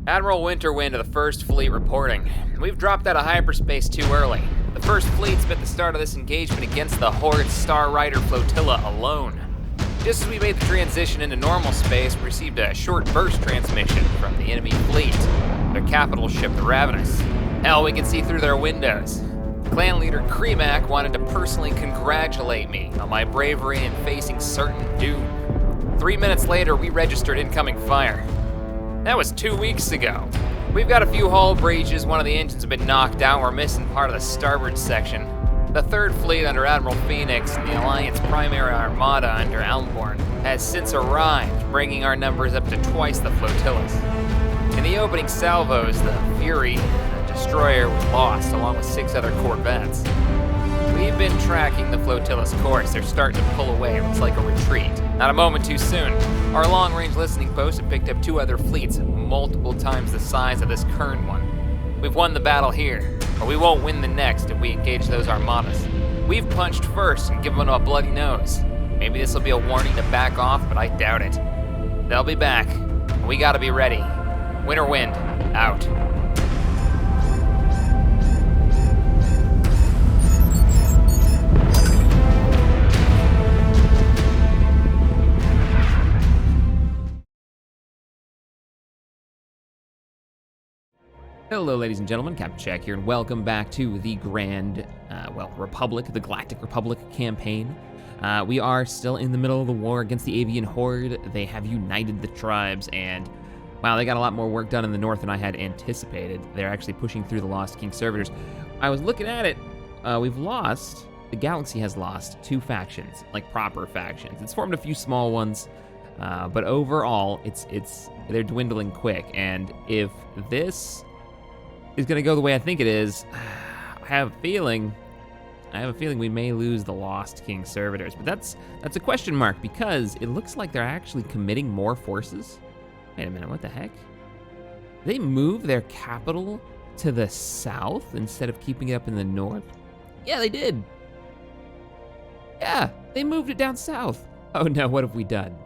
Admiral Winterwind of the First Fleet reporting. We've dropped out of hyperspace too early. The First Fleet spent the start of this engagement against the Horde Star Rider flotilla alone. Just as we made the transition into normal space, we received a short burst transmission from the enemy fleet. Their capital ship, the Ravenous. Hell, we could see through their windows. Clan leader Kremak wanted to personally congratulate me on my bravery in facing certain doom. 3 minutes later, we registered incoming fire. That was 2 weeks ago. We've got a few hull breaches, one of the engines have been knocked out, we're missing part of the starboard section. The Third Fleet under Admiral Phoenix and the Alliance Primary Armada under Elmborn has since arrived, bringing our numbers up to twice the flotillas. In the opening salvos, the Fury, the destroyer, was lost, along with 6 other corvettes. We've been tracking the flotilla's course. They're starting to pull away. It looks like a retreat. Not a moment too soon. Our long-range listening post have picked up 2 other fleets, multiple times the size of this current one. We've won the battle here, but we won't win the next if we engage those armadas. We've punched first and given them a bloody nose. Maybe this will be a warning to back off, but I doubt it. They'll be back. We gotta be ready. Winterwind, out. Hello, ladies and gentlemen, Captain Jack here, and welcome back to the Grand, Republic, the Galactic Republic campaign. We are still in the middle of the war against the Avian Horde. They have united the tribes, and wow, they got a lot more work done in the north than I had anticipated. They're actually pushing through the Lost King servitors. I was looking at it, the galaxy has lost 2 factions, like proper factions. It's formed a few small ones, but overall, they're dwindling quick, and if this is going to go the way I think it is, I have a feeling we may lose the Lost King servitors. But that's a question mark, because it looks like they're actually committing more forces. Wait a minute, what the heck? They moved their capital to the south instead of keeping it up in the north? Yeah, they did. Yeah, they moved it down south. Oh no, what have we done?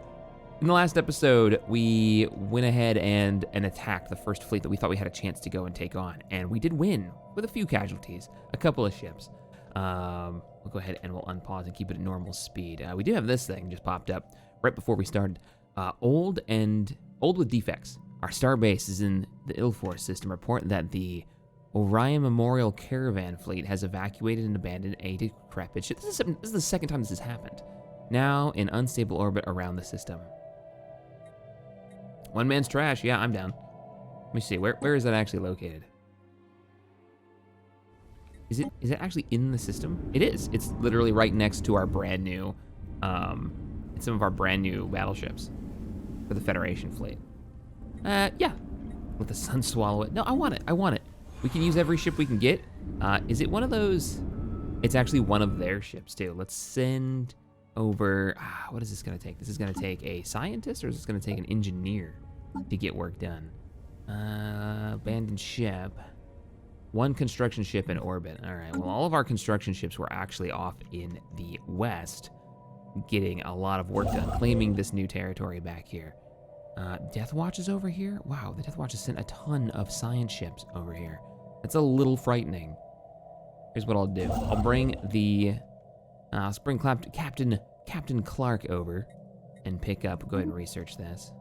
In the last episode, we went ahead and attacked the First Fleet that we thought we had a chance to go and take on. And we did win with a few casualties, a couple of ships. We'll go ahead and we'll unpause and keep it at normal speed. We do have this thing just popped up right before we started. Old with defects. Our starbase is in the Ilforce system. Report that the Orion Memorial Caravan Fleet has evacuated and abandoned a decrepit ship. This is the second time this has happened. Now in unstable orbit around the system. One man's trash. Yeah, I'm down. Let me see. Where is that actually located? Is it actually in the system? It is. It's literally right next to our brand new, some of our brand new battleships for the Federation fleet. Yeah. Let the sun swallow it. No, I want it. We can use every ship we can get. Is it one of those? It's actually one of their ships too. Let's send over, what is this gonna take? This is gonna take a scientist, or is this gonna take an engineer to get work done? Abandoned ship. 1 construction ship in orbit. All right, well, all of our construction ships were actually off in the west, getting a lot of work done, claiming this new territory back here. Death Watch is over here? Wow, the Death Watch has sent a ton of science ships over here. That's a little frightening. Here's what I'll do. I'll bring Captain Clark over and pick up, go ahead and research this.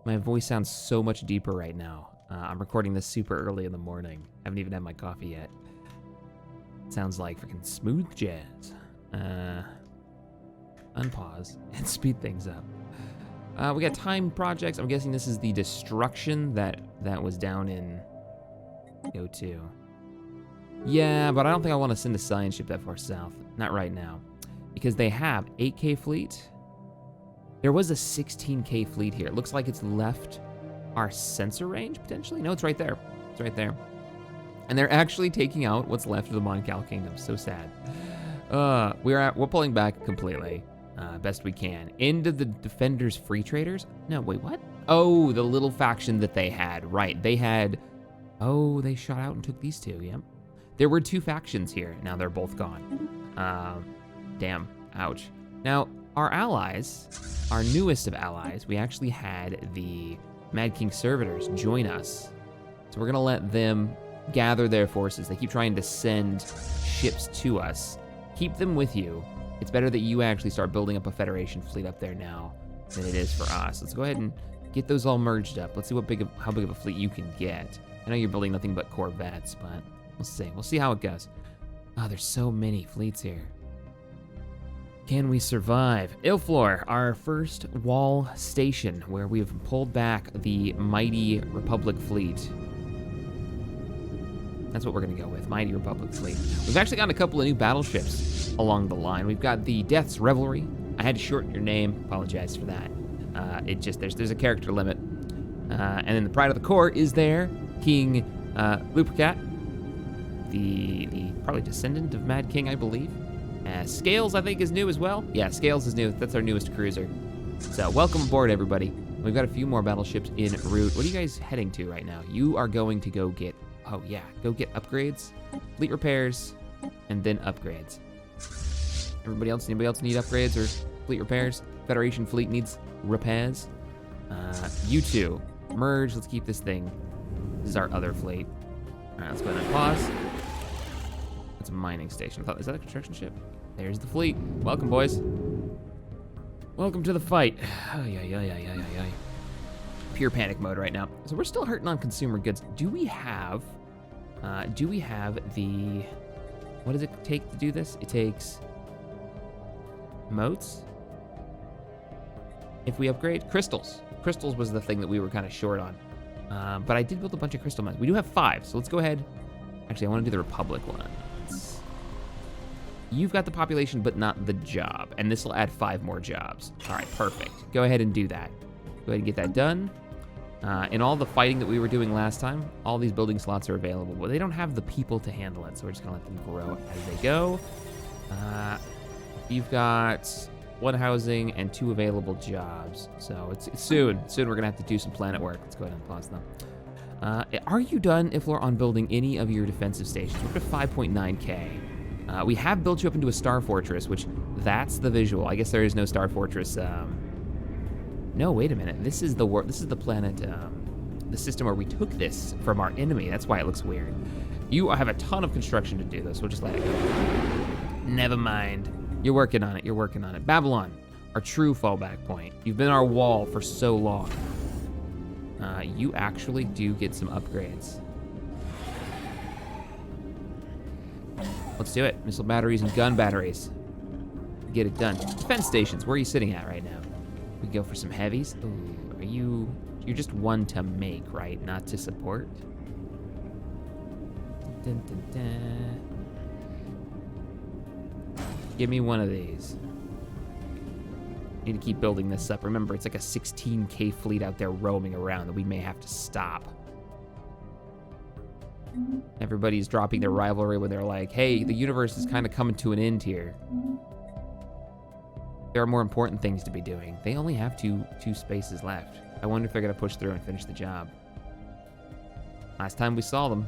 My voice sounds so much deeper right now. I'm recording this super early in the morning. Haven't even had my coffee yet. Sounds like freaking smooth jazz. Unpause and speed things up. We got time projects. I'm guessing this is the destruction that was down in O2. Yeah, but I don't think I want to send a science ship that far south. Not right now. Because they have 8K fleet. There was a 16K fleet here. It looks like it's left our sensor range, potentially. No, it's right there. It's right there. And they're actually taking out what's left of the Moncal Kingdom. So sad. We're pulling back completely. Best we can. Into the Defenders Free Traders? No, wait, what? Oh, the little faction that they had. Right, they had... Oh, they shot out and took these 2, yep. There were 2 factions here. Now they're both gone. Damn, ouch. Now, our allies, our newest of allies, we actually had the Mad King servitors join us. So we're gonna let them gather their forces. They keep trying to send ships to us. Keep them with you. It's better that you actually start building up a Federation fleet up there now than it is for us. Let's go ahead and get those all merged up. Let's see how big of a fleet you can get. I know you're building nothing but corvettes, but we'll see. We'll see how it goes. Oh, there's so many fleets here. Can we survive? Ilflor, our first wall station, where we have pulled back the mighty Republic fleet. That's what we're gonna go with, mighty Republic fleet. We've actually gotten a couple of new battleships along the line. We've got the Death's Revelry. I had to shorten your name, apologize for that. There's a character limit. And then the Pride of the Court is there. King Lupercat, the probably descendant of Mad King, I believe. Scales, I think, is new as well. Yeah, Scales is new. That's our newest cruiser. So welcome aboard, everybody. We've got a few more battleships en route. What are you guys heading to right now? You are going to go get, go get upgrades, fleet repairs, and then upgrades. Anybody else need upgrades or fleet repairs? Federation fleet needs repairs. You two, merge. Let's keep this thing. This is our other fleet. All right, let's go ahead and pause. That's a mining station. Is that a construction ship? There's the fleet. Welcome, boys. Welcome to the fight. Pure panic mode right now. So we're still hurting on consumer goods. Do we have the, what does it take to do this? It takes motes. If we upgrade crystals. Crystals was the thing that we were kind of short on. But I did build a bunch of crystal mines. We do have 5, so let's go ahead. Actually, I want to do the Republic one. You've got the population, but not the job, and this will add 5 more jobs. All right, perfect. Go ahead and do that. Go ahead and get that done. In all the fighting that we were doing last time, all these building slots are available, but they don't have the people to handle it, so we're just gonna let them grow as they go. You've got 1 housing and 2 available jobs, so it's soon. Soon we're gonna have to do some planet work. Let's go ahead and pause them. Are you done, Iflor, on building any of your defensive stations? We're at 5.9k. We have built you up into a star fortress, which that's the visual. I guess there is no star fortress. No, wait a minute. This is the planet, the system where we took this from our enemy. That's why it looks weird. You have a ton of construction to do, though, so we'll just let it go. Never mind. You're working on it. You're working on it. Babylon, our true fallback point. You've been our wall for so long. You actually do get some upgrades. Let's do it. Missile batteries and gun batteries. Get it done. Defense stations, where are you sitting at right now? We go for some heavies. Ooh, you're just one to make, right? Not to support? Dun, dun, dun. Give me one of these. Need to keep building this up. Remember, it's like a 16k fleet out there roaming around that we may have to stop. Everybody's dropping their rivalry when they're like, hey, the universe is kind of coming to an end here. There are more important things to be doing. They only have two spaces left. I wonder if they're gonna push through and finish the job. Last time we saw them.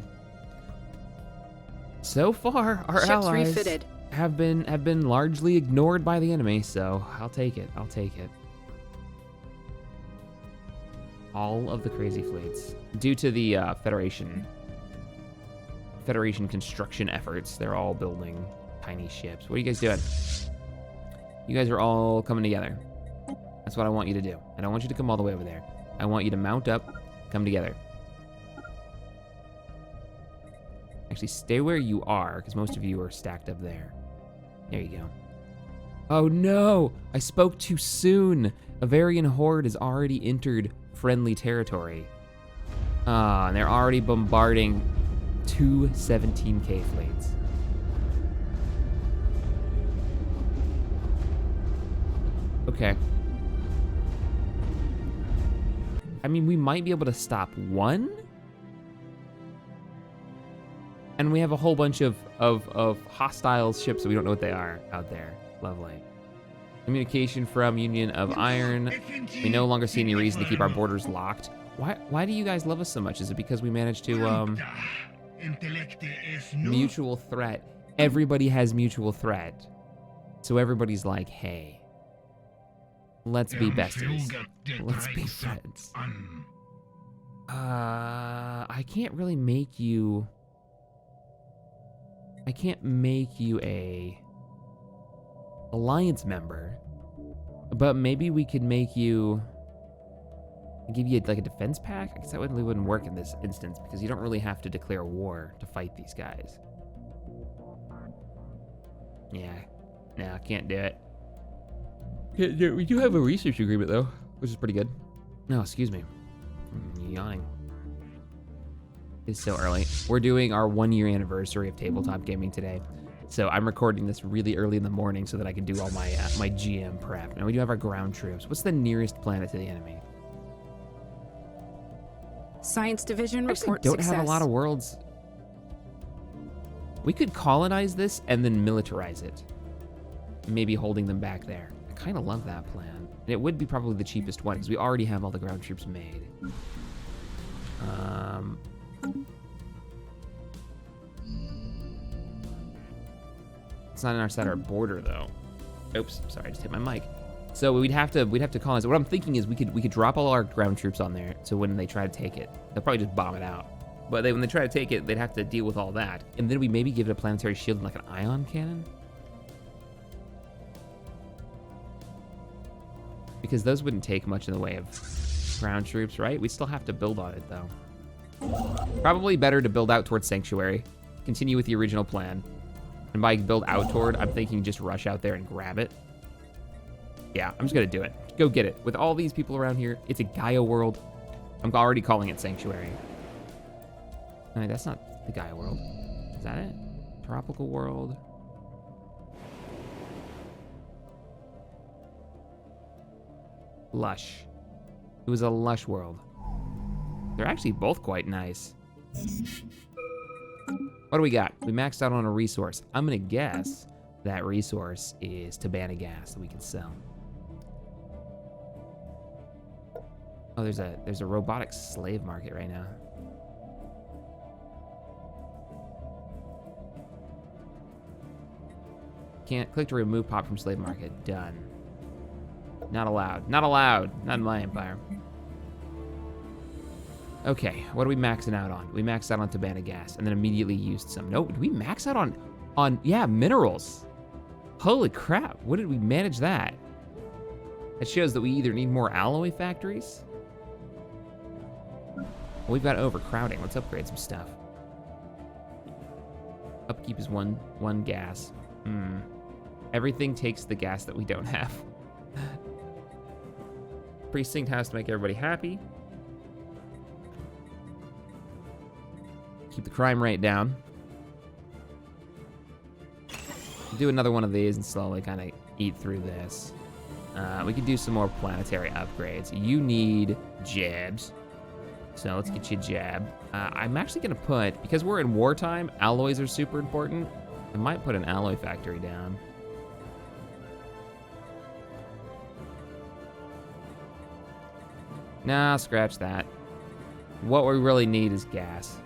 So far, our Ships allies refitted. have been largely ignored by the enemy, so I'll take it. I'll take it. All of the crazy fleets. Due to the Federation construction efforts, they're all building tiny ships. What are you guys doing? You guys are all coming together. That's what I want you to do. I don't want you to come all the way over there. I want you to mount up, come together. Actually, stay where you are, because most of you are stacked up there. There you go. Oh no! I spoke too soon! A Varian horde has already entered friendly territory. And they're already bombarding 2 17k fleets. Okay. I mean, we might be able to stop 1? And we have a whole bunch of hostile ships that we don't know what they are out there. Lovely. Communication from Union of Iron. We no longer see any reason to keep our borders locked. Why do you guys love us so much? Is it because we managed to mutual threat? Everybody has mutual threat. So everybody's like, hey, let's be besties. Let's be friends. I can't really make you... I can't make you a alliance member, but maybe we could make you... give you like a defense pack? I guess that really wouldn't work in this instance because you don't really have to declare war to fight these guys. Yeah, no, can't do it. We do have a research agreement though, which is pretty good. No, excuse me. I'm yawning. It's so early. We're doing our 1-year anniversary of tabletop gaming today. So I'm recording this really early in the morning so that I can do all my my GM prep. Now we do have our ground troops. What's the nearest planet to the enemy? Science Division Actually, report don't success. have a lot of worlds. We could colonize this and then militarize it. Maybe holding them back there. I kind of love that plan. And it would be probably the cheapest one because we already have all the ground troops made. It's not on our side of our border though. Oops, sorry, I just hit my mic. So we'd have to colonize it. What I'm thinking is we could drop all our ground troops on there. So when they try to take it, they'll probably just bomb it out. But when they try to take it, they'd have to deal with all that. And then we maybe give it a planetary shield and like an ion cannon. Because those wouldn't take much in the way of ground troops, right? We still have to build on it though. Probably better to build out towards Sanctuary. Continue with the original plan. And by build out toward, I'm thinking just rush out there and grab it. Yeah, I'm just gonna do it. Go get it. With all these people around here, it's a Gaia world. I'm already calling it Sanctuary. I mean, that's not the Gaia world. Is that it? Tropical world. Lush. It was a lush world. They're actually both quite nice. What do we got? We maxed out on a resource. I'm gonna guess that resource is Tabana gas that we can sell. Oh, there's a robotic slave market right now. Can't click to remove pop from slave market. Done. Not allowed. Not allowed. Not in my empire. Okay, what are we maxing out on? We maxed out on Tabana gas and then immediately used some. No, did we max out on yeah, minerals? Holy crap, what did we manage that? That shows that we either need more alloy factories. Well, we've got overcrowding. Let's upgrade some stuff. Upkeep is one gas. Everything takes the gas that we don't have. Precinct has to make everybody happy. Keep the crime rate down. Do another one of these and slowly kind of eat through this. We could do some more planetary upgrades. You need jabs. So let's get you a jab. I'm actually gonna put, because we're in wartime, alloys are super important. I might put an alloy factory down. Nah, scratch that. What we really need is gas.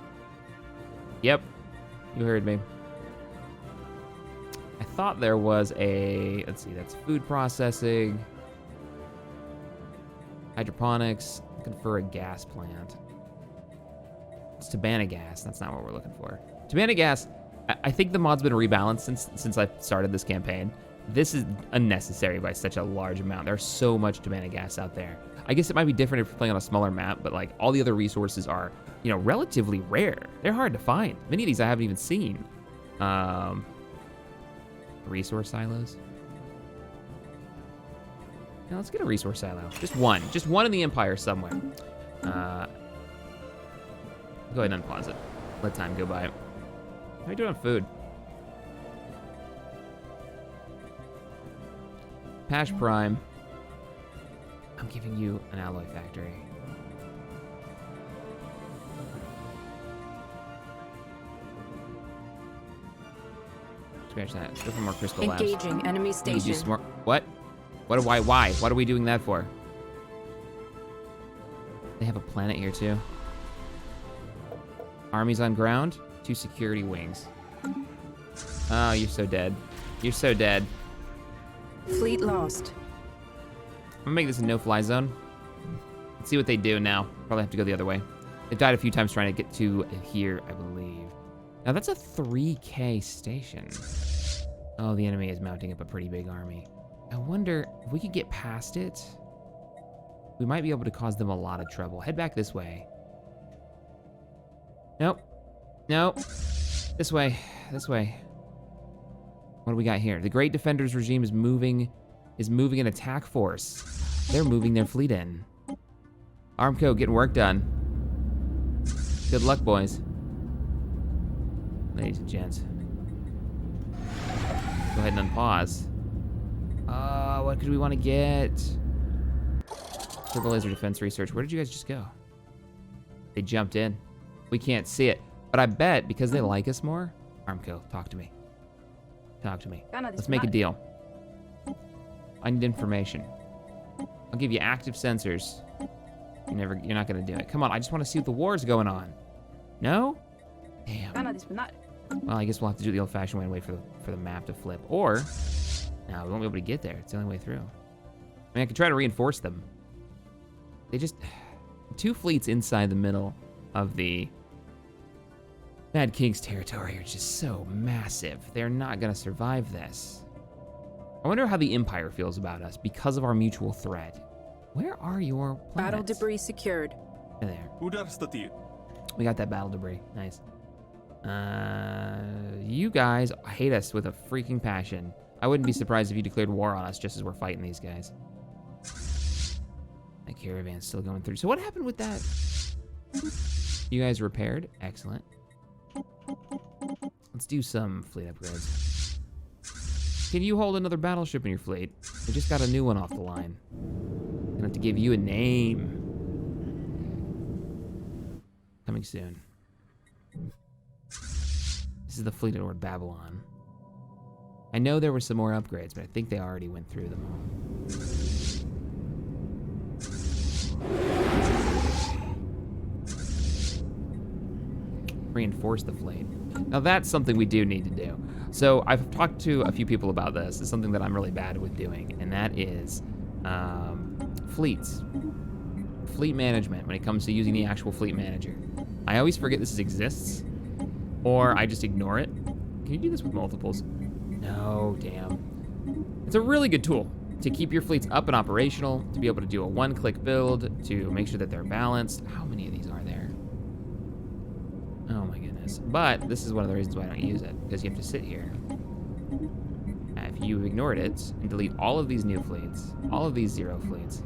Yep, you heard me. I thought there was a, let's see, that's food processing, hydroponics, looking for a gas plant. It's Tabana gas, that's not what we're looking for. Tabana gas, I think the mod's been rebalanced since I started this campaign. This is unnecessary by such a large amount. There's so much Tabana gas out there. I guess it might be different if you're playing on a smaller map, but like all the other resources are, you know, relatively rare. They're hard to find. Many of these I haven't even seen. Resource silos. Now let's get a resource silo. Just one in the Empire somewhere. Go ahead and unpause it. Let time go by. How are you doing on food? Pash Prime. I'm giving you an alloy factory. Scratch that. Let's go for more crystal labs. Engaging enemy station. What? Why? What are we doing that for? They have a planet here too. Armies on ground, 2 security wings. Oh, you're so dead. You're so dead. Fleet lost. I'm gonna make this a no-fly zone. Let's see what they do now. Probably have to go the other way. It died a few times trying to get to here, I believe. Now that's a 3K station. Oh, the enemy is mounting up a pretty big army. I wonder if we could get past it. We might be able to cause them a lot of trouble. Head back this way. Nope. Nope. This way. This way. What do we got here? The Great Defenders regime is moving an attack force. They're moving their fleet in. Armco getting work done. Good luck, boys. Ladies and gents. Go ahead and unpause. What could we want to get? Turbo laser defense research. Where did you guys just go? They jumped in. We can't see it. But I bet because they like us more. Armco, talk to me. Talk to me. Let's make a deal. I need information. I'll give you active sensors. You're not gonna do it. Come on, I just want to see what the war's going on. No? Damn. Well, I guess we'll have to do it the old-fashioned way and wait for the map to flip. Or, no, we won't be able to get there. It's the only way through. I mean, I could try to reinforce them. They just... 2 fleets inside the middle of the Mad King's territory are just so massive. They're not gonna survive this. I wonder how the Empire feels about us because of our mutual threat. Where are your planets? Battle debris secured. There. We got that battle debris. Nice. You guys hate us with a freaking passion. I wouldn't be surprised if you declared war on us just as we're fighting these guys. That caravan's still going through. So what happened with that? You guys repaired? Excellent. Let's do some fleet upgrades. Can you hold another battleship in your fleet? We just got a new one off the line. Gonna have to give you a name. Coming soon. This is the fleet at Lord Babylon. I know there were some more upgrades, but I think they already went through them all. Reinforce the fleet. Now that's something we do need to do. So I've talked to a few people about this. It's something that I'm really bad with doing, and that is fleets. Fleet management when it comes to using the actual fleet manager. I always forget this exists, or I just ignore it. Can you do this with multiples? No, damn. It's a really good tool to keep your fleets up and operational, to be able to do a one-click build, to make sure that they're balanced. How many of these are there? Oh my goodness. But this is one of the reasons why I don't use it, because you have to sit here. If you ignored it and delete all of these new fleets, all of these 0 fleets.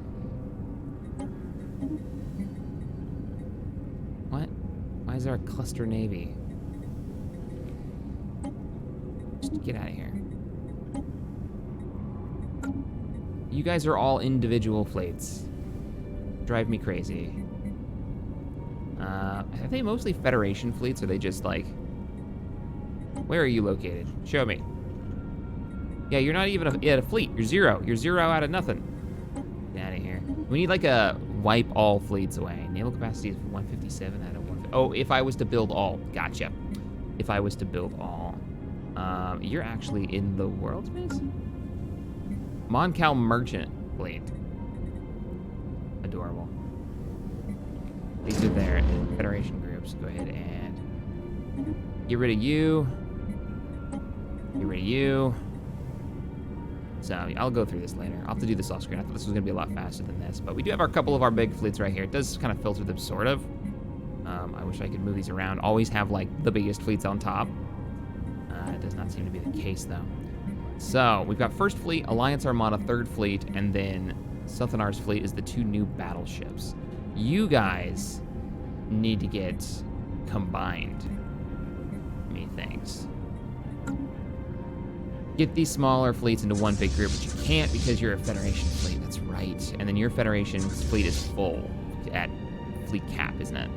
What? Why is there a cluster navy? Just get out of here. You guys are all individual fleets. Drive me crazy. Are they mostly Federation fleets, or are they just like... Where are you located? Show me. Yeah, you're not even a fleet. You're 0. You're 0 out of nothing. Get out of here. We need like a wipe all fleets away. Naval capacity is 157 out of 150. Oh, if I was to build all. Gotcha. If I was to build all. You're actually in the world space? Moncal Merchant Fleet. Adorable. These are their Federation groups. Go ahead and get rid of you. Get rid of you. So I'll go through this later. I'll have to do this off screen. I thought this was gonna be a lot faster than this, but we do have our couple of our big fleets right here. It does kind of filter them, sort of. I wish I could move these around. Always have like the biggest fleets on top. It does not seem to be the case though. So we've got First Fleet, Alliance Armada, Third Fleet, and then Sultanar's fleet is the 2 new battleships. You guys need to get combined, methinks. Get these smaller fleets into one big group, but you can't because you're a Federation fleet. That's right. And then your Federation's fleet is full at fleet cap, isn't it?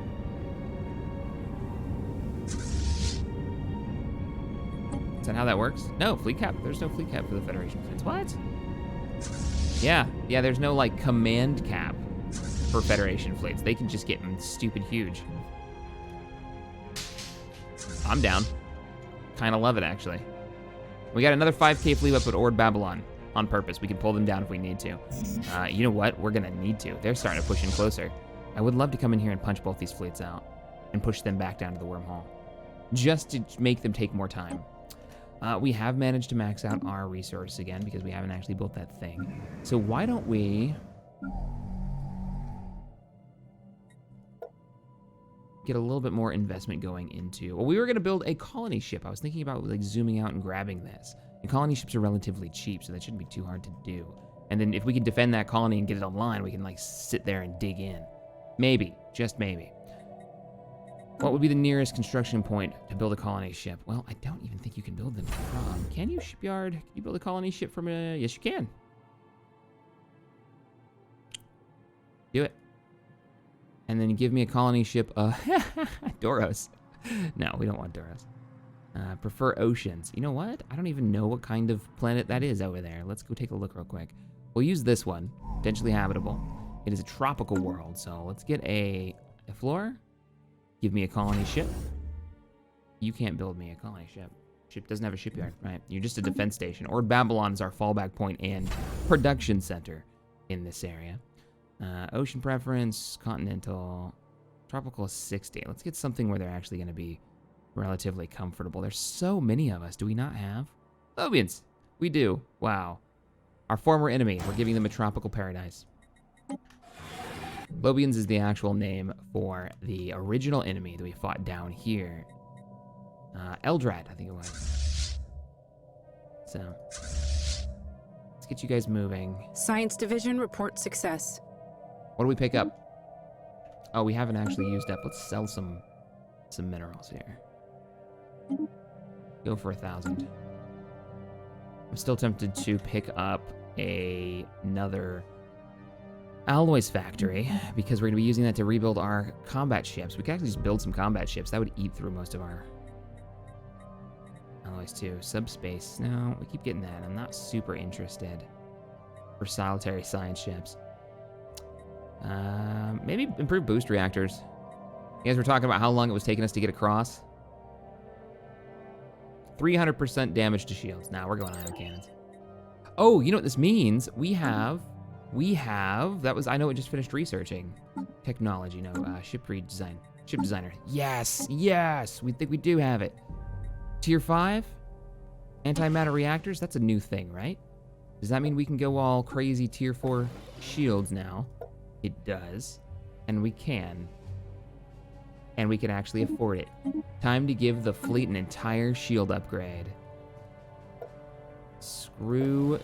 Is that how that works? No, fleet cap. There's no fleet cap for the Federation fleets. What? Yeah, there's no like command cap for Federation fleets. They can just get stupid huge. I'm down. Kind of love it, actually. We got another 5K fleet up at Lord Babylon on purpose. We can pull them down if we need to. You know what? We're gonna need to. They're starting to push in closer. I would love to come in here and punch both these fleets out and push them back down to the wormhole, just to make them take more time. We have managed to max out our resources again because we haven't actually built that thing. So why don't we get a little bit more investment going into... Well, we were going to build a colony ship. I was thinking about like zooming out and grabbing this. And colony ships are relatively cheap, so that shouldn't be too hard to do. And then if we can defend that colony and get it online, we can like sit there and dig in. Maybe, just maybe. What would be the nearest construction point to build a colony ship? Well, I don't even think you can build them from. Can you, shipyard? Can you build a colony ship from a... Yes, you can. Do it. And then give me a colony ship. Doros. No, we don't want Doros. Prefer oceans. You know what? I don't even know what kind of planet that is over there. Let's go take a look real quick. We'll use this one. Potentially habitable. It is a tropical world, so let's get a floor. Give me a colony ship. You can't build me a colony ship. Ship doesn't have a shipyard, right? You're just a defense station. Or Babylon is our fallback point and production center in this area. Ocean preference, continental, tropical is 60. Let's get something where they're actually going to be relatively comfortable. There's so many of us. Do we not have? Lobians. We do. Wow. Our former enemy. We're giving them a tropical paradise. Lobians is the actual name for the original enemy that we fought down here. Eldrad, I think it was. So, let's get you guys moving. Science Division report success. What do we pick up? Oh, we haven't actually used up. Let's sell some minerals here. Go for 1,000. I'm still tempted to pick up another alloys factory because we're going to be using that to rebuild our combat ships. We could actually just build some combat ships. That would eat through most of our alloys too. Subspace. No, we keep getting that. I'm not super interested for solitary science ships. Maybe improve boost reactors. You guys were talking about how long it was taking us to get across. 300% damage to shields. Now we're going ion cannons. Oh, you know what this means? We have, that was, I know, I just finished researching. Technology, no, ship designer. Yes, we think we do have it. Tier 5, antimatter reactors, that's a new thing, right? Does that mean we can go all crazy tier 4 shields now? It does, and we can. And we can actually afford it. Time to give the fleet an entire shield upgrade. Screw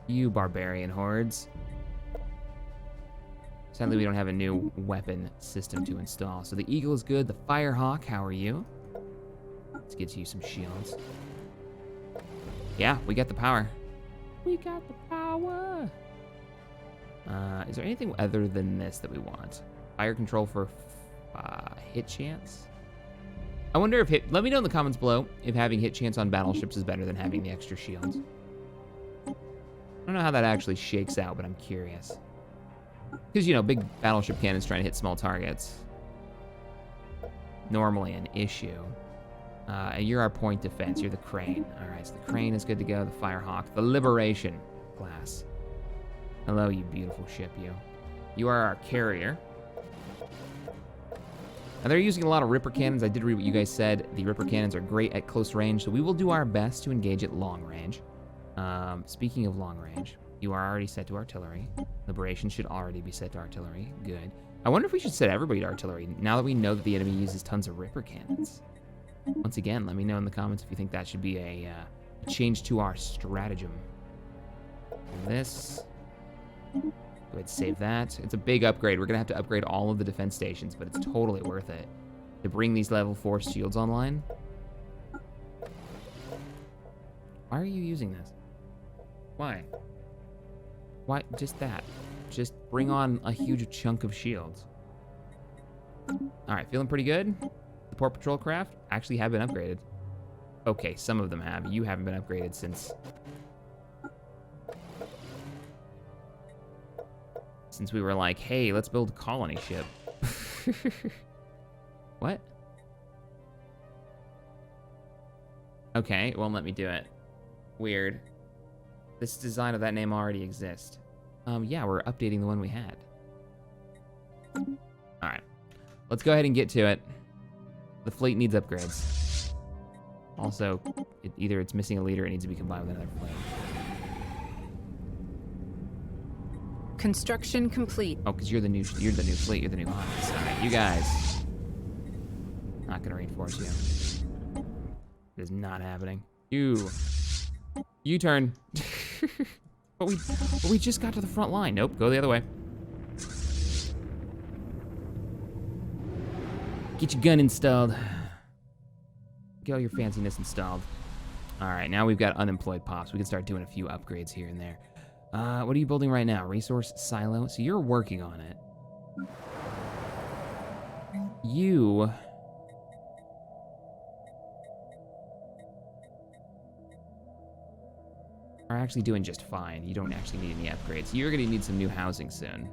you, barbarian hordes. Sadly, we don't have a new weapon system to install. So the Eagle is good. The Firehawk, how are you? Let's get you some shields. Yeah, we got the power. We got the power. Is there anything other than this that we want? Fire control for hit chance? I wonder if let me know in the comments below if having hit chance on battleships is better than having the extra shields. I don't know how that actually shakes out, but I'm curious. Because, you know, big battleship cannons trying to hit small targets. Normally an issue. And you're our point defense. You're the Crane. All right, so the Crane is good to go. The Firehawk. The Liberation class. Hello, you beautiful ship, you. You are our carrier. Now, they're using a lot of Ripper cannons. I did read what you guys said. The Ripper cannons are great at close range, so we will do our best to engage at long range. Speaking of long range, you are already set to artillery. Liberation should already be set to artillery. Good. I wonder if we should set everybody to artillery, now that we know that the enemy uses tons of Ripper cannons. Once again, let me know in the comments if you think that should be a change to our stratagem. This. Go ahead and save that. It's a big upgrade. We're going to have to upgrade all of the defense stations, but it's totally worth it to bring these level 4 shields online. Why are you using this? Why? Why? Just that. Just bring on a huge chunk of shields. All right, feeling pretty good? The port patrol craft actually have been upgraded. Okay, some of them have. You haven't been upgraded since we were like, hey, let's build a colony ship. What? Okay, it won't let me do it. Weird. This design of that name already exists. Yeah, we're updating the one we had. All right, let's go ahead and get to it. The fleet needs upgrades. Also, either it's missing a leader, or it needs to be combined with another fleet. Construction complete. Oh, because you're the new fleet, you're the new Huns. All right, you guys. Not gonna reinforce you. It is not happening. You turn. but we just got to the front line. Nope, go the other way. Get your gun installed. Get all your fanciness installed. All right, now we've got unemployed pops. We can start doing a few upgrades here and there. What are you building right now? Resource silo? So you're working on it. You... are actually doing just fine. You don't actually need any upgrades. You're gonna need some new housing soon.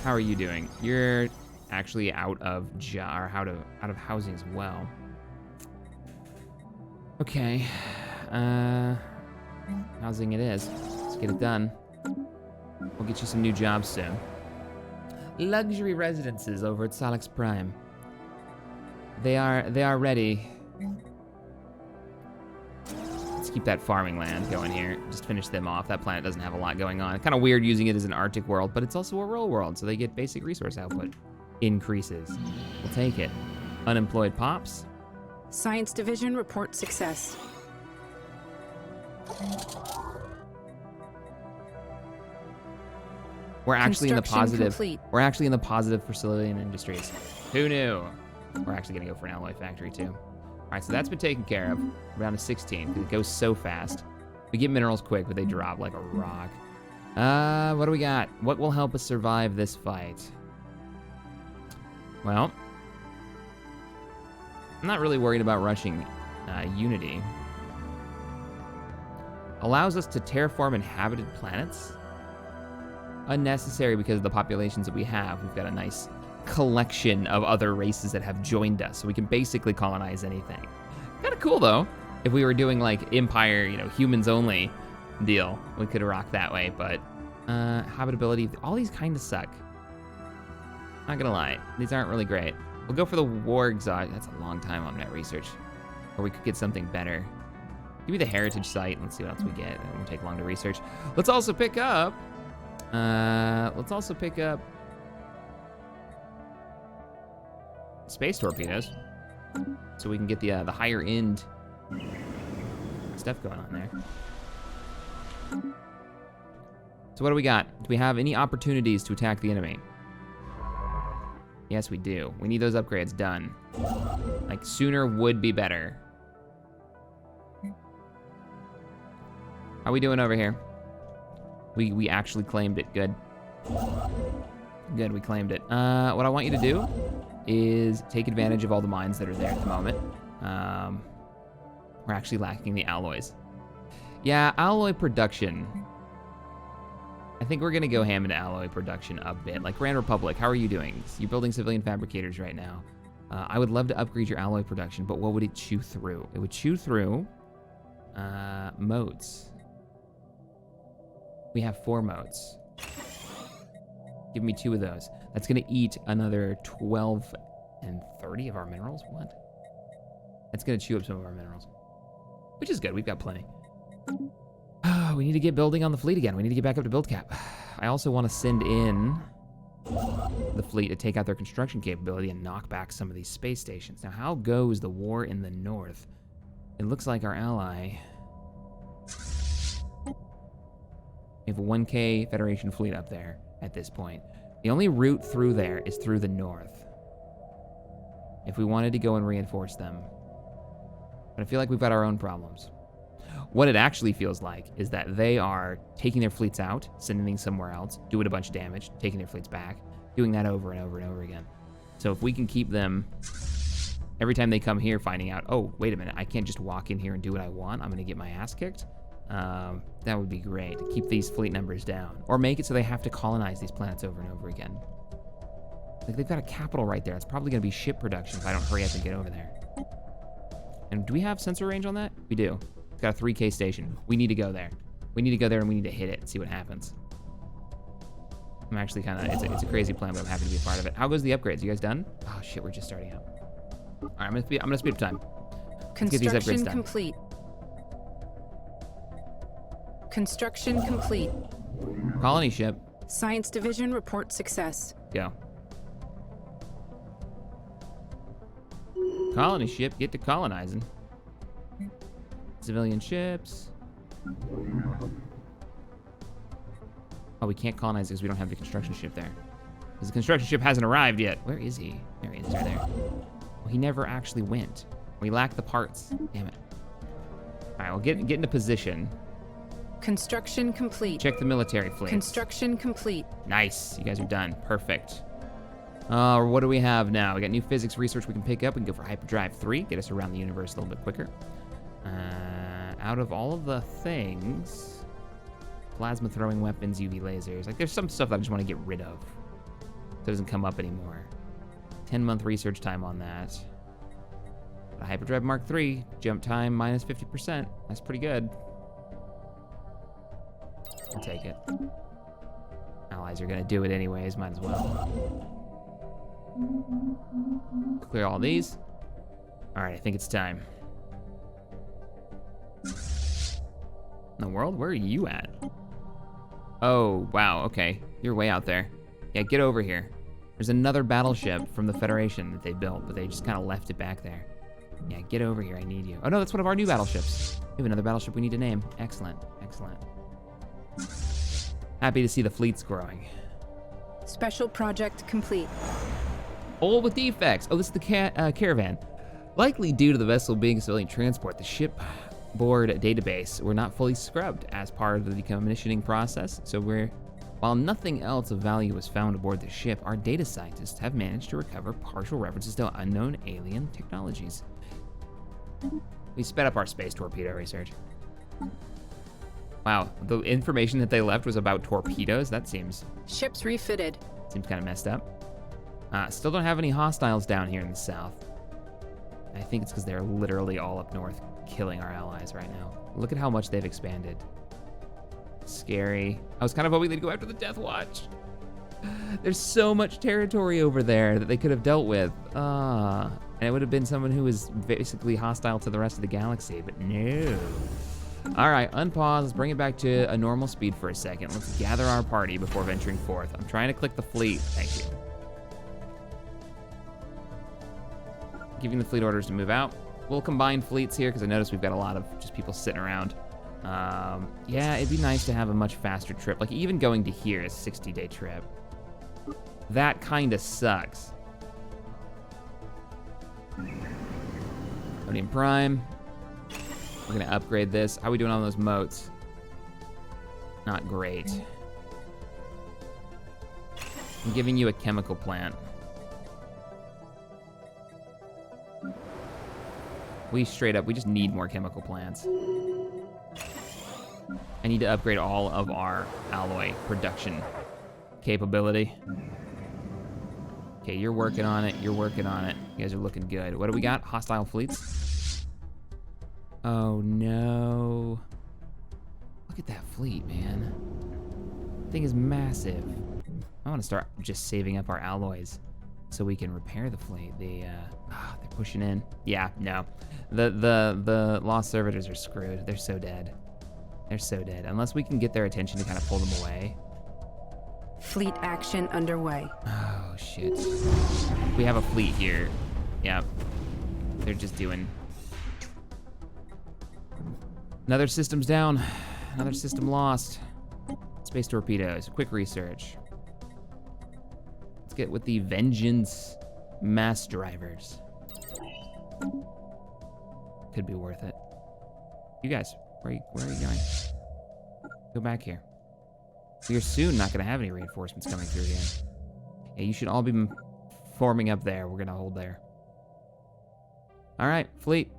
How are you doing? You're actually out of housing as well. Okay, housing it is. Let's get it done. We'll get you some new jobs soon. Luxury residences over at Salix Prime. They are ready. Let's keep that farming land going here. Just finish them off. That planet doesn't have a lot going on. Kind of weird using it as an Arctic world, but it's also a rural world, so they get basic resource output increases. We'll take it. Unemployed pops. Science Division report success. We're actually in the positive. Complete. We're actually in the positive for civilian industries. Who knew? We're actually gonna go for an alloy factory too. All right, so that's been taken care of. We're down to 16 because it goes so fast. We get minerals quick, but they drop like a rock. What do we got? What will help us survive this fight? Well, I'm not really worried about rushing Unity. Allows us to terraform inhabited planets. Unnecessary because of the populations that we have. We've got a nice collection of other races that have joined us, so we can basically colonize anything. Kind of cool though. If we were doing like Empire, humans only deal, we could rock that way, but habitability, all these kind of suck. Not gonna lie, these aren't really great. We'll go for the war exhaust. That's a long time on net research. Or we could get something better. Give me the heritage site. Let's see what else we get. It won't take long to research. Let's also pick up. Space torpedoes, so we can get the higher end stuff going on there. So what do we got? Do we have any opportunities to attack the enemy? Yes, we do. We need those upgrades done. Like, sooner would be better. How we doing over here? We actually claimed it. Good. Good, we claimed it. What I want you to do is take advantage of all the mines that are there at the moment. We're actually lacking the alloys. Yeah, alloy production. I think we're gonna go ham into alloy production a bit. Like Grand Republic, how are you doing? You're building civilian fabricators right now. I would love to upgrade your alloy production, but what would it chew through? It would chew through modes. We have 4 modes. Give me 2 of those. That's gonna eat another 12 and 30 of our minerals. What? That's gonna chew up some of our minerals, which is good. We've got plenty. We need to get building on the fleet again. We need to get back up to build cap. I also want to send in the fleet to take out their construction capability and knock back some of these space stations. Now, how goes the war in the north? It looks like our ally. We have a 1K Federation fleet up there at this point. The only route through there is through the north. If we wanted to go and reinforce them. But I feel like we've got our own problems. What it actually feels like is that they are taking their fleets out, sending somewhere else, doing a bunch of damage, taking their fleets back, doing that over and over and over again. So if we can keep them, every time they come here, finding out, oh, wait a minute, I can't just walk in here and do what I want, I'm gonna get my ass kicked. That would be great, to keep these fleet numbers down. Or make it so they have to colonize these planets over and over again. Like, they've got a capital right there. It's probably gonna be ship production if I don't hurry up and get over there. And do we have sensor range on that? We do. It's got a 3K station. We need to go there. We need to go there and we need to hit it and see what happens. I'm actually kind of, it's a crazy plan, but I'm happy to be a part of it. How goes the upgrades? You guys done? Oh shit, we're just starting out. All right, I'm gonna speed up time. Let's get these upgrades Construction done. complete. Construction complete. Colony ship, Science Division report success. go. Colony ship, get to colonizing. Civilian ships. Oh, we can't colonize because we don't have the construction ship there. Because the construction ship hasn't arrived yet. Where is he? There he is, right there. Well, he never actually went. We lack the parts. Damn it. All right, well, get into position. Construction complete. Check the military fleet. Construction complete. Nice, you guys are done. Perfect. What do we have now? We got new physics research we can pick up. We can go for hyperdrive 3, get us around the universe a little bit quicker. Out of all of the things, plasma throwing weapons, UV lasers. Like, there's some stuff that I just want to get rid of. So it doesn't come up anymore. 10-month research time on that. A hyperdrive Mark 3, jump time minus 50%. That's pretty good. I'll take it. Allies are gonna do it anyways, might as well. Clear all these. All right, I think it's time. In the world, where are you at? Oh, wow, okay. You're way out there. Yeah, get over here. There's another battleship from the Federation that they built, but they just kind of left it back there. Yeah, get over here, I need you. Oh no, that's one of our new battleships. We have another battleship we need to name. Excellent, excellent. Happy to see the fleets growing. Special project complete. All with defects. Oh, this is the caravan. Likely due to the vessel being civilian transport, the shipboard database were not fully scrubbed as part of the decommissioning process. So while nothing else of value was found aboard the ship, our data scientists have managed to recover partial references to unknown alien technologies. We sped up our space torpedo research. Wow, the information that they left was about torpedoes? That seems Ships refitted. kind of messed up. Still don't have any hostiles down here in the south. I think it's because they're literally all up north killing our allies right now. Look at how much they've expanded. Scary. I was kind of hoping they'd go after the Death Watch. There's so much territory over there that they could have dealt with. And it would have been someone who was basically hostile to the rest of the galaxy, but no. All right, unpause, let's bring it back to a normal speed for a second. Let's gather our party before venturing forth. I'm trying to click the fleet, thank you. Giving the fleet orders to move out. We'll combine fleets here because I noticed we've got a lot of just people sitting around. Yeah, it'd be nice to have a much faster trip. Like even going to here is a 60-day trip. That kind of sucks. Sodium Prime. We're gonna upgrade this. How are we doing on those moats? Not great. I'm giving you a chemical plant. We just need more chemical plants. I need to upgrade all of our alloy production capability. Okay, you're working on it, you're working on it. You guys are looking good. What do we got? Hostile fleets? Oh no. Look at that fleet, man. Thing is massive. I want to start just saving up our alloys so we can repair the fleet. They're pushing in. Yeah, no. The lost servitors are screwed. They're so dead. They're so dead. Unless we can get their attention to kind of pull them away. Fleet action underway. Oh, shit. We have a fleet here. Yeah. They're just doing... Another system's down. Another system lost. Space torpedoes. Quick research. Let's get with the Vengeance mass drivers. Could be worth it. You guys, where are you going? Go back here. We are soon not going to have any reinforcements coming through here. Yeah, you should all be forming up there. We're going to hold there. All right, fleet.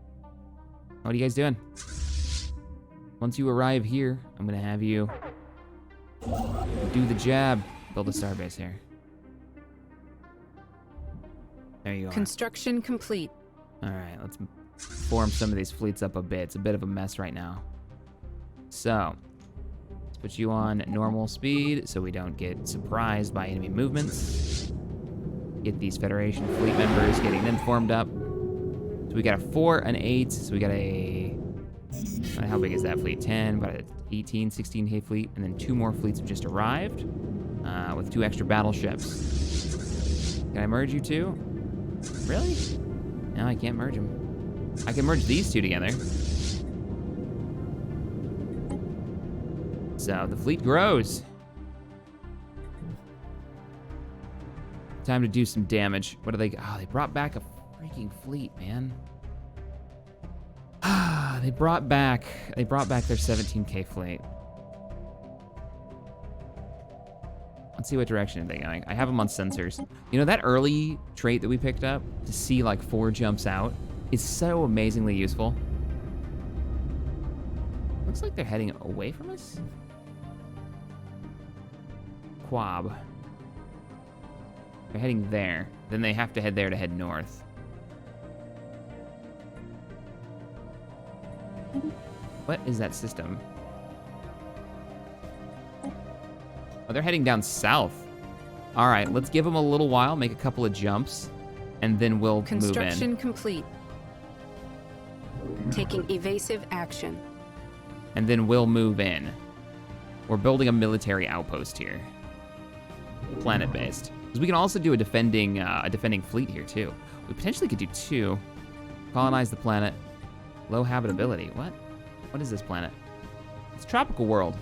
What are you guys doing? Once you arrive here, I'm going to have you do the jab. Build a starbase here. There you are. Construction complete. All right, let's form some of these fleets up a bit. It's a bit of a mess right now. So, Put you on normal speed so we don't get surprised by enemy movements. Get these Federation fleet members, getting them formed up. So we got a 4, an 8, so we got a... How big is that fleet? 10, about an 18, 16K fleet, and then 2 more fleets have just arrived with 2 extra battleships. Can I merge you two? Really? No, I can't merge them. I can merge these 2 together. So the fleet grows. Time to do some damage. What are they? Oh, they brought back a freaking fleet, man. Ah, they brought back their 17K fleet. Let's see what direction are they going. I have them on sensors. You know, that early trait that we picked up to see like 4 jumps out is so amazingly useful. Looks like they're heading away from us. Quab. They're heading there. Then they have to head there to head north. What is that system? Oh, they're heading down south. All right, let's give them a little while, make a couple of jumps, and then we'll move in. Construction complete. Taking evasive action. And then we'll move in. We're building a military outpost here. Planet-based. Because we can also do a defending fleet here, too. We potentially could do 2. Colonize the planet. Low habitability. What? What is this planet? It's a tropical world.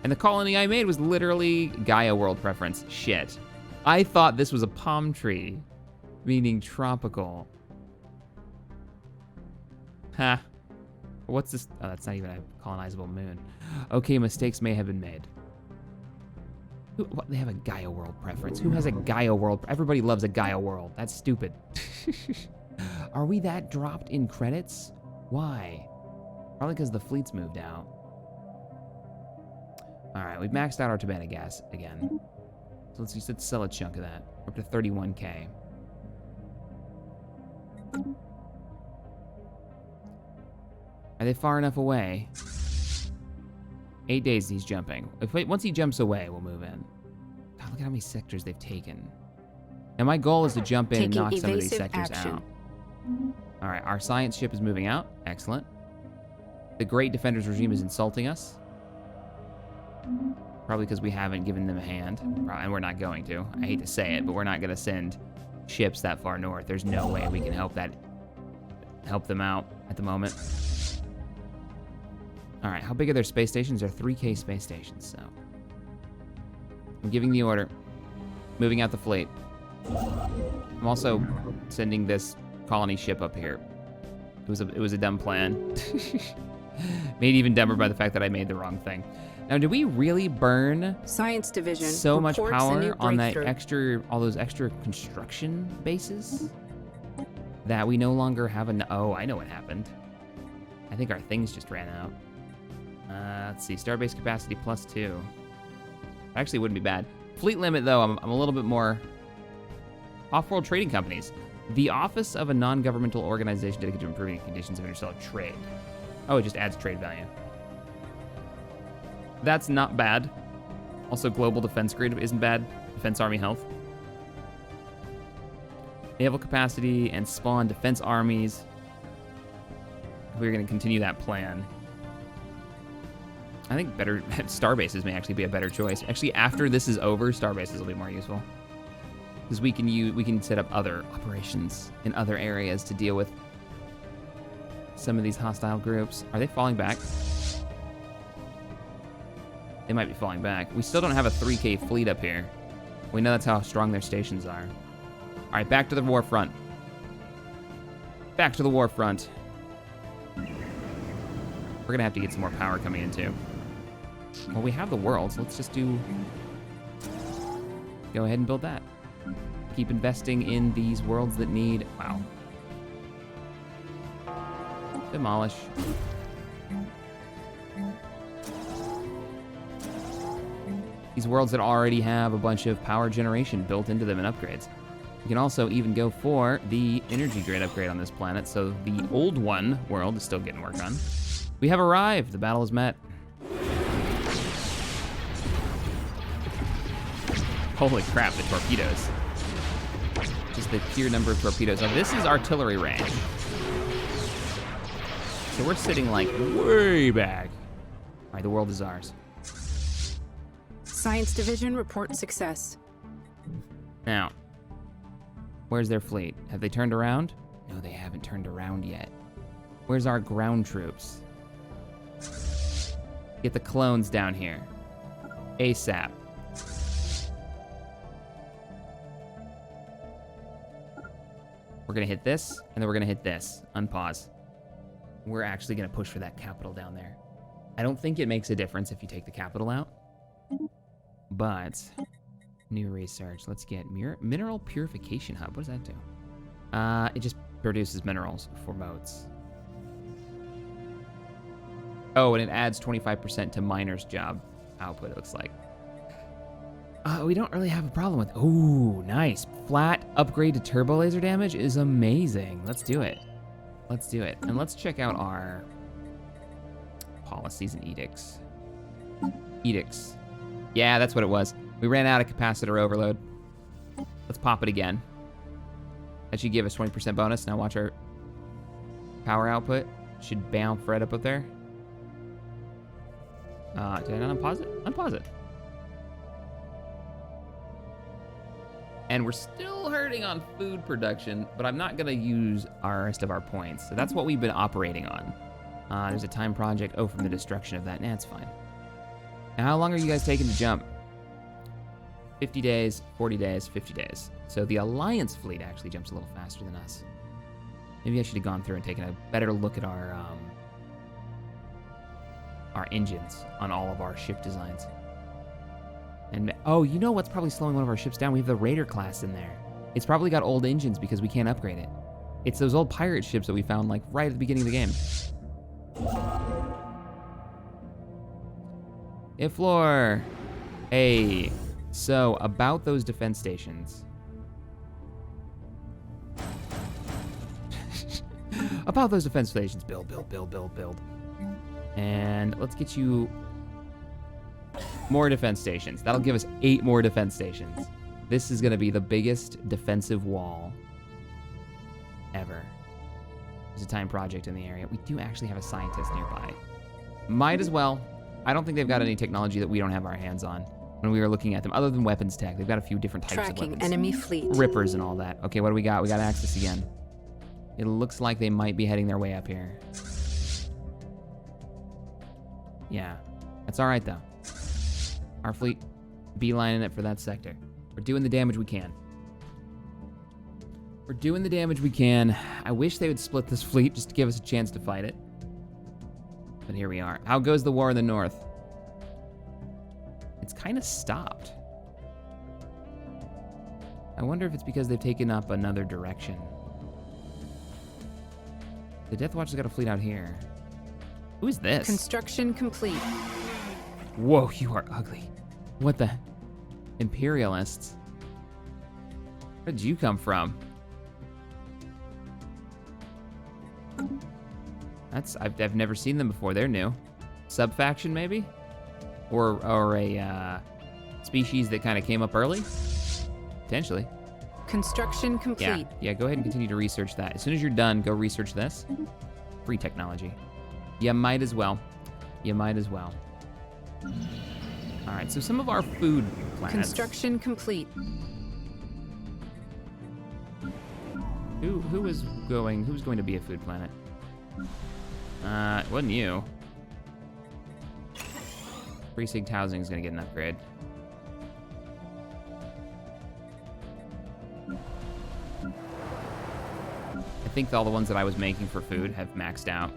And the colony I made was literally Gaia world preference. Shit. I thought this was a palm tree, meaning tropical. Ha. What's this? Oh, that's not even a colonizable moon. Okay, mistakes may have been made. What? They have a Gaia world preference. Who has a Gaia world? Everybody loves a Gaia world. That's stupid. Are we that dropped in credits? Why? Probably because the fleet's moved out. All right, we've maxed out our Tabana gas again. So let's sell a chunk of that. We're up to 31K. Are they far enough away? 8 days he's jumping. Once he jumps away, we'll move in. God, look at how many sectors they've taken. And my goal is to jump in and knock some of these sectors out. All right, our science ship is moving out. Excellent. The Great Defenders regime is insulting us. Probably because we haven't given them a hand. And we're not going to. I hate to say it, but we're not going to send ships that far north. There's no way we can help them out at the moment. All right, how big are their space stations? They're 3K space stations, so. I'm giving the order. Moving out the fleet. I'm also sending this colony ship up here. It was a dumb plan. Made even dumber by the fact that I made the wrong thing. Now, did we really burn Science Division so much reports a power new on that breakthrough. all those extra construction bases that we no longer have oh, I know what happened. I think our things just ran out. Let's see, starbase capacity +2. Actually, wouldn't be bad. Fleet limit, though, I'm a little bit more. Off-world trading companies. The Office of a Non-Governmental Organization dedicated to improving conditions of interstellar trade. Oh, it just adds trade value. That's not bad. Also, global defense grid isn't bad. Defense army health. Naval capacity and spawn defense armies. We're going to continue that plan. I think better starbases may actually be a better choice. Actually, after this is over, starbases will be more useful. Because we can set up other operations in other areas to deal with some of these hostile groups. Are they falling back? They might be falling back. We still don't have a 3K fleet up here. We know that's how strong their stations are. All right, back to the war front. Back to the war front. We're gonna have to get some more power coming in too. Well, we have the worlds. Let's just go ahead and build that. Keep investing in these worlds that need, wow. Demolish. These worlds that already have a bunch of power generation built into them and upgrades. You can also even go for the energy grid upgrade on this planet, so the old world is still getting work on. We have arrived. The battle is met. Holy crap, the torpedoes. Just the pure number of torpedoes. Now this is artillery range. So we're sitting like way back. All right, the world is ours. Science Division report success. Now, where's their fleet? Have they turned around? No, they haven't turned around yet. Where's our ground troops? Get the clones down here. ASAP. We're gonna hit this, and then we're gonna hit this. Unpause. We're actually gonna push for that capital down there. I don't think it makes a difference if you take the capital out, but new research. Let's get mineral purification hub. What does that do? It just produces minerals for modes. Oh, and it adds 25% to miners' job output, it looks like. We don't really have a problem with... Ooh, nice. Flat upgrade to turbo laser damage is amazing. Let's do it. Let's do it. And let's check out our policies and edicts. Edicts. Yeah, that's what it was. We ran out of capacitor overload. Let's pop it again. That should give us 20% bonus. Now watch our power output. Should bam right up there. Did I not unpause it? Unpause it. And we're still hurting on food production, but I'm not gonna use our rest of our points. So that's what we've been operating on. There's a time project. Oh, from the destruction of that. Nah, it's fine. Now, how long are you guys taking to jump? 50 days, 40 days, 50 days. So the Alliance fleet actually jumps a little faster than us. Maybe I should have gone through and taken a better look at our engines on all of our ship designs. And, oh, you know what's probably slowing one of our ships down? We have the Raider class in there. It's probably got old engines because we can't upgrade it. It's those old pirate ships that we found, like, right at the beginning of the game. Hey, Floor. Hey. So, about those defense stations. About those defense stations. Build. And let's get you more defense stations. That'll give us 8 more defense stations. This is gonna be the biggest defensive wall ever. There's a time project in the area. We do actually have a scientist nearby. Might as well. I don't think they've got any technology that we don't have our hands on when we were looking at them, other than weapons tech. They've got a few different types of weapons. Tracking enemy fleet. Rippers and all that. Okay, what do we got? We got Axis again. It looks like they might be heading their way up here. Yeah, that's all right though. Our fleet beelining it for that sector. We're doing the damage we can. We're doing the damage we can. I wish they would split this fleet just to give us a chance to fight it. But here we are. How goes the war in the north? It's kind of stopped. I wonder if it's because they've taken up another direction. The Death Watch has got a fleet out here. Who is this? Construction complete. Whoa, you are ugly. What the? Imperialists? Where did you come from? I've never seen them before. They're new. Sub-faction, maybe? Or a species that kind of came up early? Potentially. Construction complete. Yeah, go ahead and continue to research that. As soon as you're done, go research this. Free technology. You might as well. You might as well. All right, so some of our food planets. Construction complete. Who's going to be a food planet? It wasn't you. Precinct housing is gonna get an upgrade. I think all the ones that I was making for food have maxed out.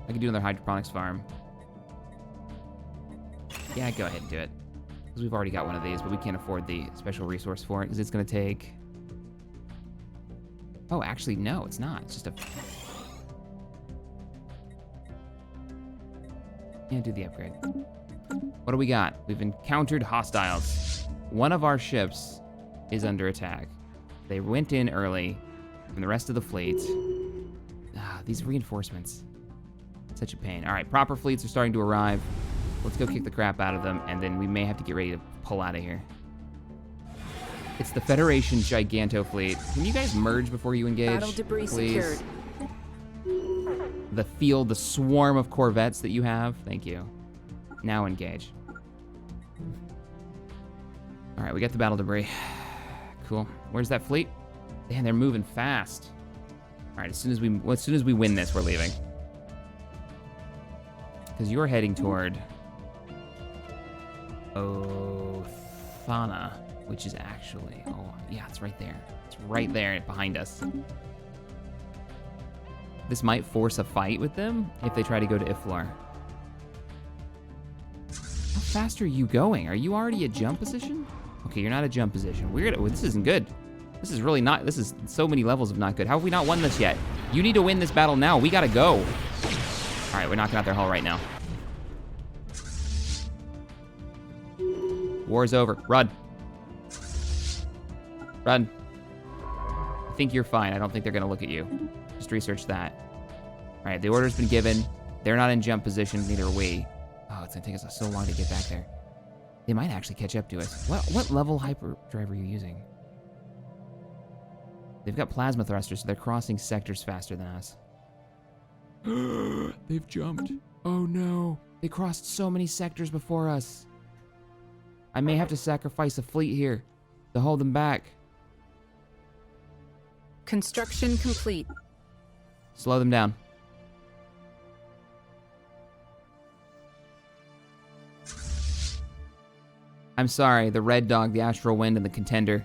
I could do another hydroponics farm. Yeah, go ahead and do it. Because we've already got one of these, but we can't afford the special resource for it because it's gonna take... Oh, actually, no, it's not. It's just a... Yeah, do the upgrade. What do we got? We've encountered hostiles. One of our ships is under attack. They went in early from the rest of the fleet. These reinforcements. Such a pain. All right, proper fleets are starting to arrive. Let's go kick the crap out of them, and then we may have to get ready to pull out of here. It's the Federation Giganto fleet. Can you guys merge before you engage? Battle debris please? secured. The swarm of corvettes that you have. Thank you. Now engage. All right, we got the battle debris. Cool. Where's that fleet? Man, they're moving fast. All right, as soon as we win this, we're leaving. Because you're heading toward Othana, which is actually, oh yeah, it's right there. It's right there behind us. This might force a fight with them if they try to go to Iflor. How fast are you going? Are you already at jump position? Okay, you're not at jump position. Weird. This isn't good. This is really not. This is so many levels of not good. How have we not won this yet? You need to win this battle now. We gotta go. All right, we're knocking out their hull right now. War's over. Run. Run. I think you're fine. I don't think they're gonna look at you. Just research that. All right, the order's been given. They're not in jump position, neither are we. Oh, it's gonna take us so long to get back there. They might actually catch up to us. What level hyperdrive are you using? They've got plasma thrusters, so they're crossing sectors faster than us. They've jumped. Oh no. They crossed so many sectors before us. I may have to sacrifice a fleet here to hold them back. Construction complete. Slow them down. I'm sorry, the Red Dog, the Astral Wind, and the Contender.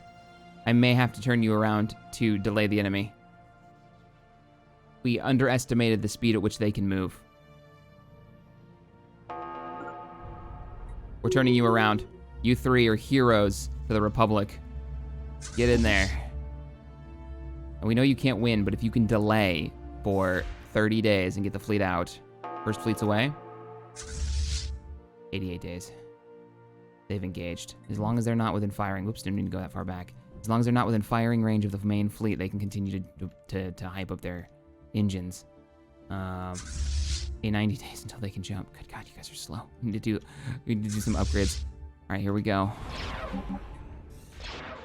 I may have to turn you around to delay the enemy. We underestimated the speed at which they can move. We're turning you around. You three are heroes for the Republic. Get in there. And we know you can't win, but if you can delay for 30 days and get the fleet out. First fleet's away. 88 days. They've engaged. As long as they're not within firing. Whoops, didn't mean to go that far back. As long as they're not within firing range of the main fleet, they can continue to hype up their engines. In 90 days until they can jump. Good God, you guys are slow. We need to do some upgrades. All right, here we go.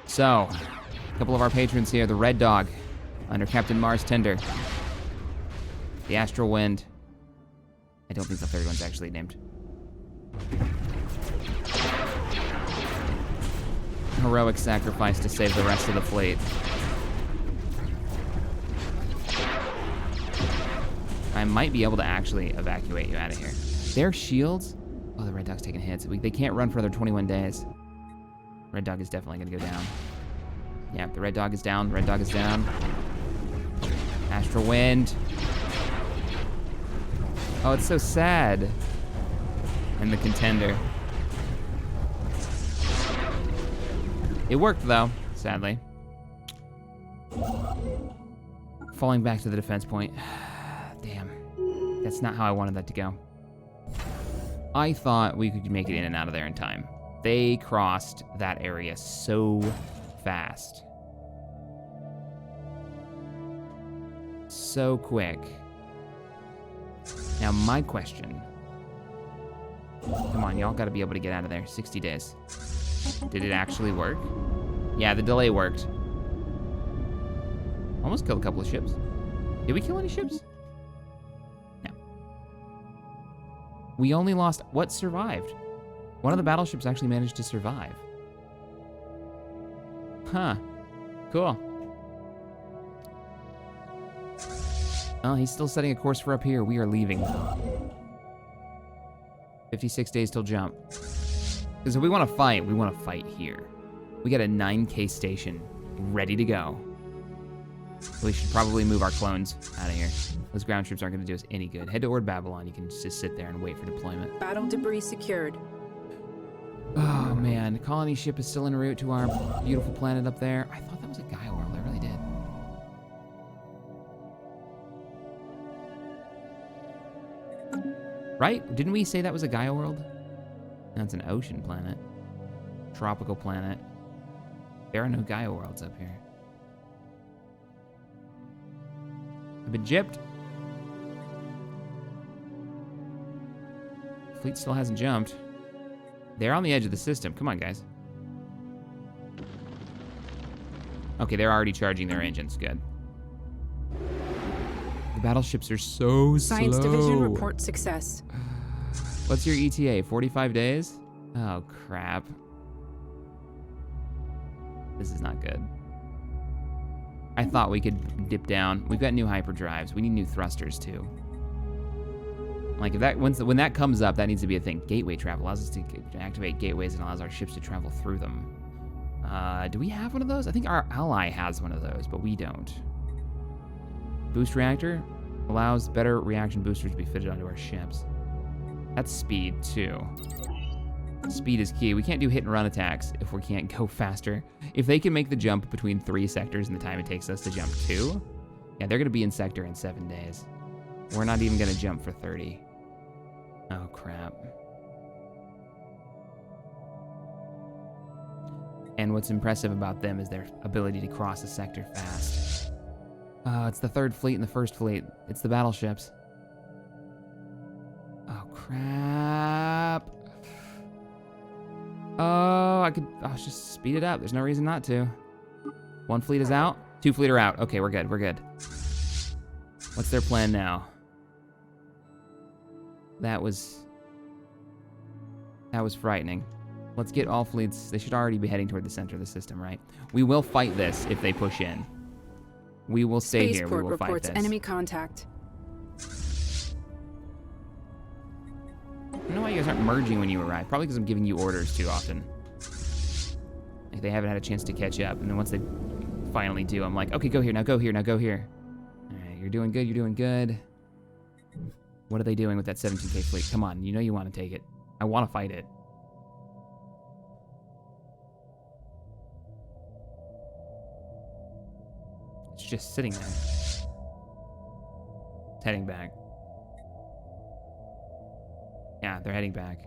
So, a couple of our patrons here. The Red Dog, under Captain Mars Tender. The Astral Wind. I don't think the third one's actually named. Heroic sacrifice to save the rest of the fleet. I might be able to actually evacuate you out of here. Their shields? Oh, the Red Dog's taking hits. They can't run for another 21 days. Red Dog is definitely gonna go down. Yeah, the Red Dog is down. Red Dog is down. Astral Wind. Oh, it's so sad. And the Contender. It worked, though, sadly. Falling back to the defense point. Damn. That's not how I wanted that to go. I thought we could make it in and out of there in time. They crossed that area so fast. So quick. Now, my question. Come on, y'all gotta be able to get out of there. 60 days. Did it actually work? Yeah, the delay worked. Almost killed a couple of ships. Did we kill any ships? No. We only lost... What survived? One of the battleships actually managed to survive. Huh. Cool. Oh, he's still setting a course for up here. We are leaving. 56 days till jump. Because if we want to fight here. We got a 9K station ready to go. We should probably move our clones out of here. Those ground troops aren't going to do us any good. Head toward Babylon. You can just sit there and wait for deployment. Battle debris secured. Oh, man. Colony ship is still en route to our beautiful planet up there. I thought that was a Gaia world. I really did. Right? Didn't we say that was a Gaia world? That's an ocean planet. Tropical planet. There are no Gaia worlds up here. I've been gypped. fleet still hasn't jumped. They're on the edge of the system. Come on, guys. Okay, they're already charging their engines. Good. The battleships are so Science slow. Division report success. What's your ETA? 45 days? Oh, crap. This is not good. I thought we could dip down. We've got new hyperdrives. We need new thrusters, too. Like, if that when that comes up, that needs to be a thing. Gateway travel allows us to activate gateways and allows our ships to travel through them. Do we have one of those? I think our ally has one of those, but we don't. Boost reactor allows better reaction boosters to be fitted onto our ships. That's speed, too. Speed is key. We can't do hit and run attacks if we can't go faster. If they can make the jump between 3 sectors in the time it takes us to jump 2, yeah, they're going to be in sector in 7 days. We're not even going to jump for 30. Oh, crap. And what's impressive about them is their ability to cross a sector fast. It's the 3rd fleet and the 1st fleet. It's the battleships. Oh, crap. Oh, I'll just speed it up. There's no reason not to. 1 fleet is out. 2 fleet are out. Okay, we're good. We're good. What's their plan now? That was frightening. Let's get all fleets. They should already be heading toward the center of the system, right? We will fight this if they push in. We will stay here. We will fight reports this. enemy contact. I don't know why you guys aren't merging when you arrive. Probably because I'm giving you orders too often. Like they haven't had a chance to catch up. And then once they finally do, I'm like, okay, go here, now go here, now go here. All right, you're doing good, you're doing good. What are they doing with that 17K fleet? Come on, you know you want to take it. I want to fight it. It's just sitting there. It's heading back. Yeah, they're heading back.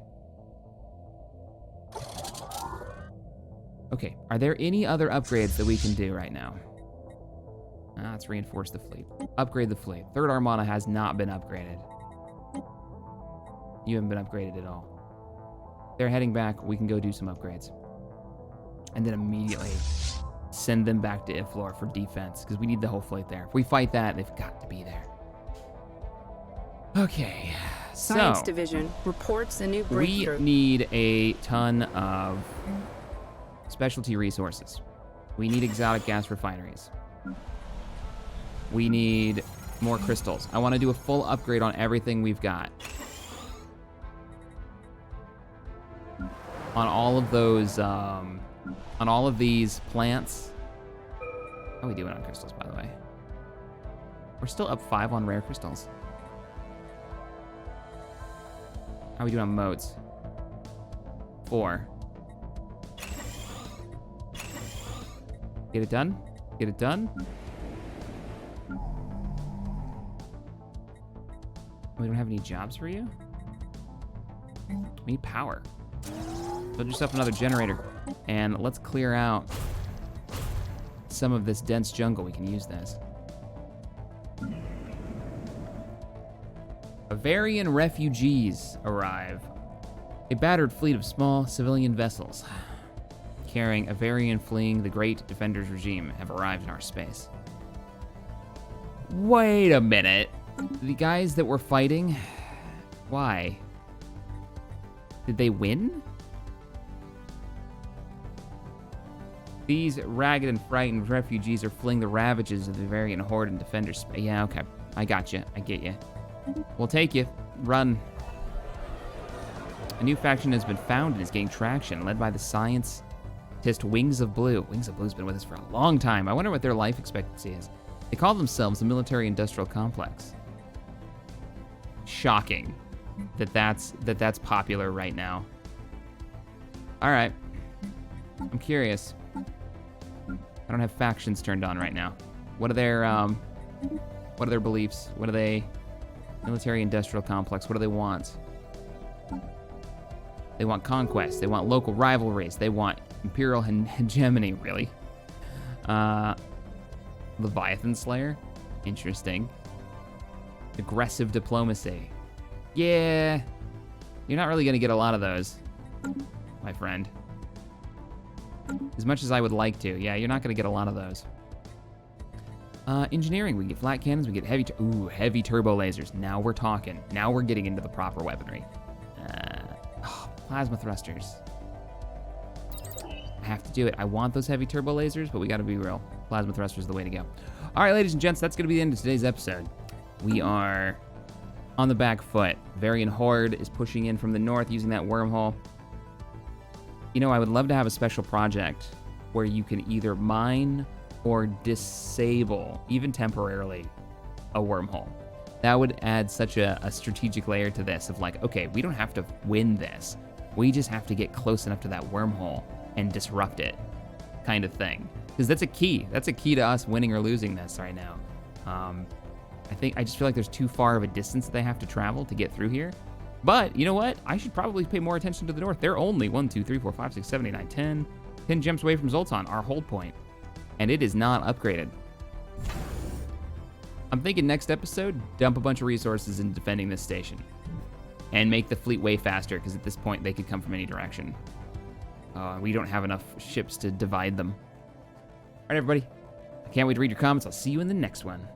Okay, are there any other upgrades that we can do right now? Let's reinforce the fleet. Upgrade the fleet. 3rd Armada has not been upgraded. You haven't been upgraded at all. They're heading back. We can go do some upgrades. And then immediately send them back to Iflor for defense, because we need the whole fleet there. If we fight that, they've got to be there. Okay, Science so Division reports a new breakthrough. we need a ton of specialty resources. We need exotic gas refineries. We need more crystals. I want to do a full upgrade on everything we've got. On all of those, on all of these plants. How are we doing on crystals, by the way? We're still up 5 on rare crystals. How are we doing on modes? 4. Get it done? Get it done? We don't have any jobs for you? We need power. Build yourself another generator. And let's clear out some of this dense jungle. We can use this. Bavarian refugees arrive. A battered fleet of small civilian vessels carrying Bavarian fleeing the Great Defenders regime have arrived in our space. Wait a minute. The guys that were fighting, why? Did they win? These ragged and frightened refugees are fleeing the ravages of the Bavarian horde and defenders. Yeah, okay. I got you. I get you. We'll take you. Run. A new faction has been found and is gaining traction, led by the scientist Wings of Blue. Wings of Blue's been with us for a long time. I wonder what their life expectancy is. They call themselves the Military-Industrial Complex. Shocking that that's popular right now. All right. I'm curious. I don't have factions turned on right now. What are their beliefs? What are they? Military-Industrial Complex. What do they want? They want conquest. They want local rivalries. They want imperial hegemony, really. Leviathan Slayer. Interesting. Aggressive diplomacy. Yeah. You're not really going to get a lot of those, my friend. As much as I would like to. Yeah, you're not going to get a lot of those. Engineering, we get flat cannons, we get heavy turbo lasers. Now we're talking. Now we're getting into the proper weaponry. Plasma thrusters. I have to do it. I want those heavy turbo lasers, but we got to be real. Plasma thrusters is the way to go. All right, ladies and gents, that's going to be the end of today's episode. We are on the back foot. Varian Horde is pushing in from the north using that wormhole. You know, I would love to have a special project where you can either mine or disable, even temporarily, a wormhole. That would add such a strategic layer to this of like, okay, we don't have to win this. We just have to get close enough to that wormhole and disrupt it, kind of thing. Because that's a key. That's a key to us winning or losing this right now. I just feel like there's too far of a distance that they have to travel to get through here. But you know what? I should probably pay more attention to the north. They're only 1, 2, 3, 4, 5, 6, 7, 8, 9, 10 gems away from Zoltan, our hold point. And it is not upgraded. I'm thinking next episode, dump a bunch of resources into defending this station. And make the fleet way faster, because at this point they could come from any direction. We don't have enough ships to divide them. All right, everybody. I can't wait to read your comments. I'll see you in the next one.